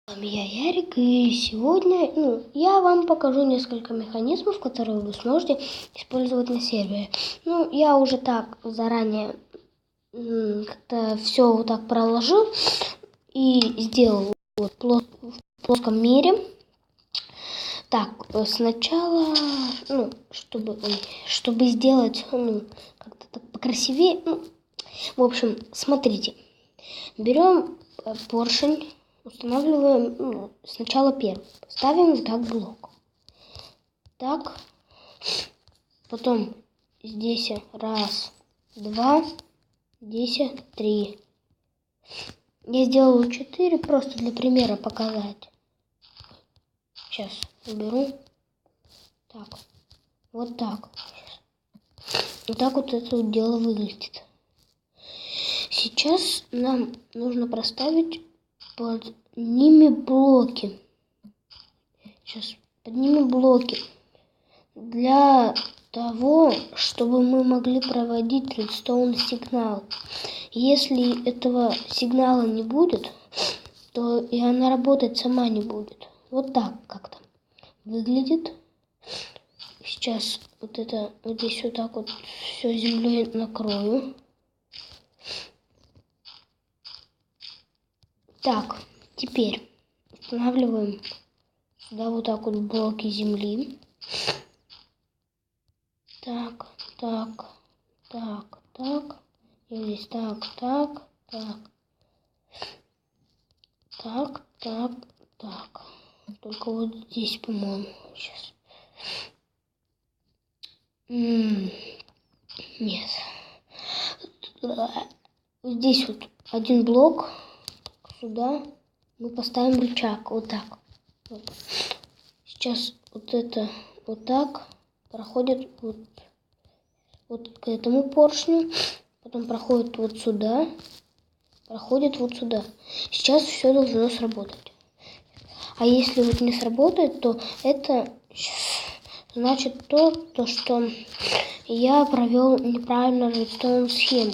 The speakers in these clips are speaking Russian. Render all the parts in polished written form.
Я Ярик, и сегодня я вам покажу несколько механизмов, которые вы сможете использовать на сервере. Я уже так заранее как-то все вот так проложил и сделал в плоском мире. Так, сначала, чтобы сделать как-то так покрасивее, в общем, смотрите, берем поршень. Устанавливаем сначала первый. Ставим вот так блок. Так. Потом здесь раз, два, здесь три. Я сделаю 4 просто для примера показать. Сейчас уберу. Так. Вот так. Вот так вот это вот дело выглядит. Сейчас нам нужно проставить под ними блоки. Сейчас под ними блоки. Для того, чтобы мы могли проводить редстоун сигнал. Если этого сигнала не будет, то и она работать сама не будет. Вот так как-то выглядит. Сейчас вот здесь вот так вот все землей накрою. Так, теперь устанавливаем сюда вот так вот блоки земли. Так. И здесь так. Только вот здесь, по-моему, сейчас. Нет. Здесь вот один блок. Сюда мы поставим рычаг. Вот так. Вот. Сейчас вот это вот так проходит вот к этому поршню. Потом проходит вот сюда. Проходит вот сюда. Сейчас все должно сработать. А если вот не сработает, то это значит то, что я провел неправильно редстоун схему.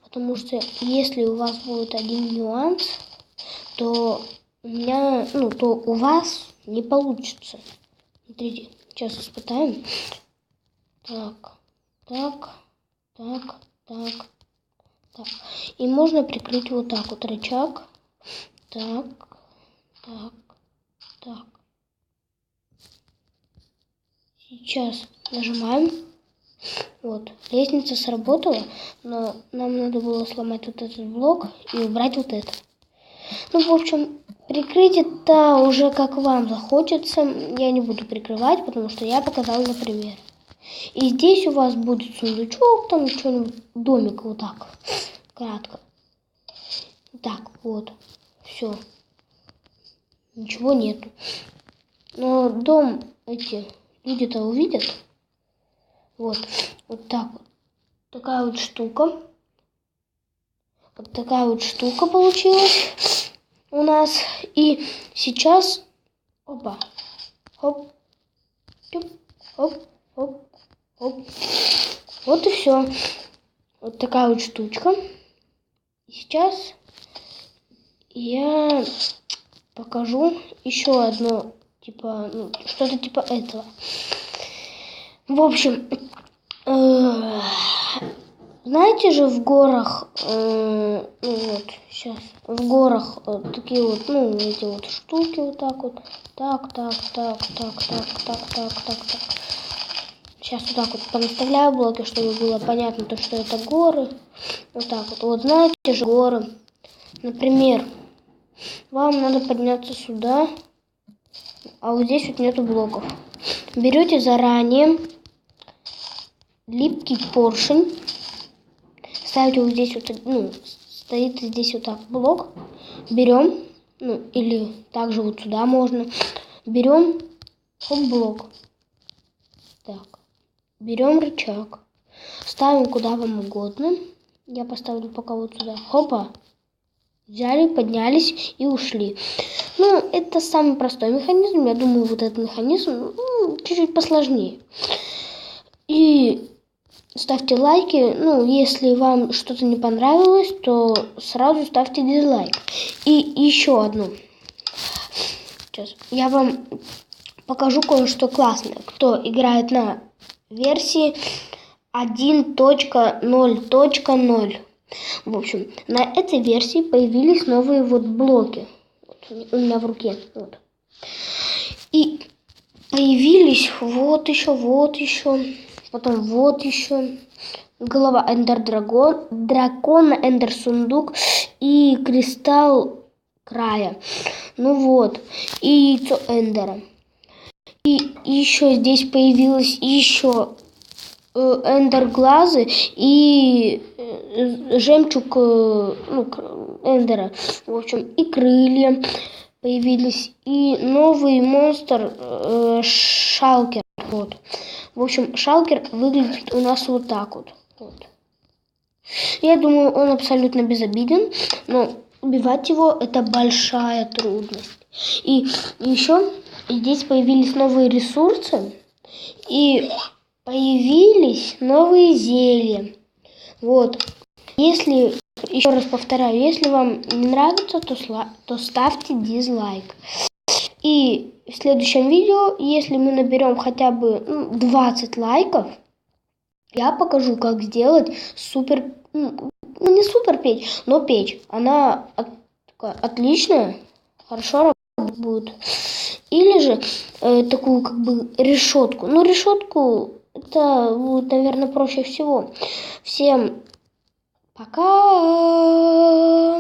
Потому что если у вас будет один нюанс, то у вас не получится. Смотрите, сейчас испытаем. Так. И можно прикрыть вот так вот рычаг. Так. Сейчас нажимаем. Вот, лестница сработала, но нам надо было сломать вот этот блок и убрать вот это. В общем, прикрыть это уже как вам захочется. Я не буду прикрывать, потому что я показала на пример. И здесь у вас будет сундучок, там что-нибудь, домик вот так, кратко. Так, вот, все. Ничего нету. Но дом эти люди-то увидят. Вот так вот. Такая вот штука. Вот такая вот штука получилась у нас. И сейчас, опа, хоп, тюп, хоп. Вот и все. Вот такая вот штучка. Сейчас я покажу еще одно, что-то типа этого. В общем, знаете же, в горах, сейчас, в горах такие вот, эти вот штуки вот так вот. Так. Сейчас вот так вот понаставляю блоки, чтобы было понятно, что это горы. Вот так вот. Вот знаете же горы. Например, вам надо подняться сюда, а вот здесь вот нету блоков. Берете заранее липкий поршень, ставите вот здесь вот, стоит здесь вот так блок. Берем, или также вот сюда можно. Берем блок. Так. Берем рычаг, ставим куда вам угодно. Я поставлю пока вот сюда. Хопа. Взяли, поднялись и ушли. Это самый простой механизм. Я думаю, вот этот механизм чуть-чуть посложнее. И ставьте лайки. Если вам что-то не понравилось, то сразу ставьте дизлайк. И еще одно. Сейчас я вам покажу кое-что классное. Кто играет на версии 1.0.0. В общем, на этой версии появились новые вот блоки. Вот у меня в руке. Вот. И появились вот еще. Потом вот еще. Голова Эндер Дракона, Эндер Сундук и Кристалл Края. Ну вот. И яйцо Эндера. И еще здесь появилось еще Эндер Глазы и жемчуг Эндера. В общем, и крылья появились, и новый монстр Шалкер. Вот. В общем, Шалкер выглядит у нас вот так вот. Я думаю, он абсолютно безобиден, но убивать его это большая трудность. И еще здесь появились новые ресурсы и появились новые зелья. Вот. Если, еще раз повторяю, если вам не нравится, то ставьте дизлайк. И в следующем видео, если мы наберем хотя бы 20 лайков, я покажу, как сделать супер, не супер печь, но печь. Она отличная, хорошо работает будет. Или же такую как бы решетку. Ну, решетку это будет, наверное, проще всего. Всем пока!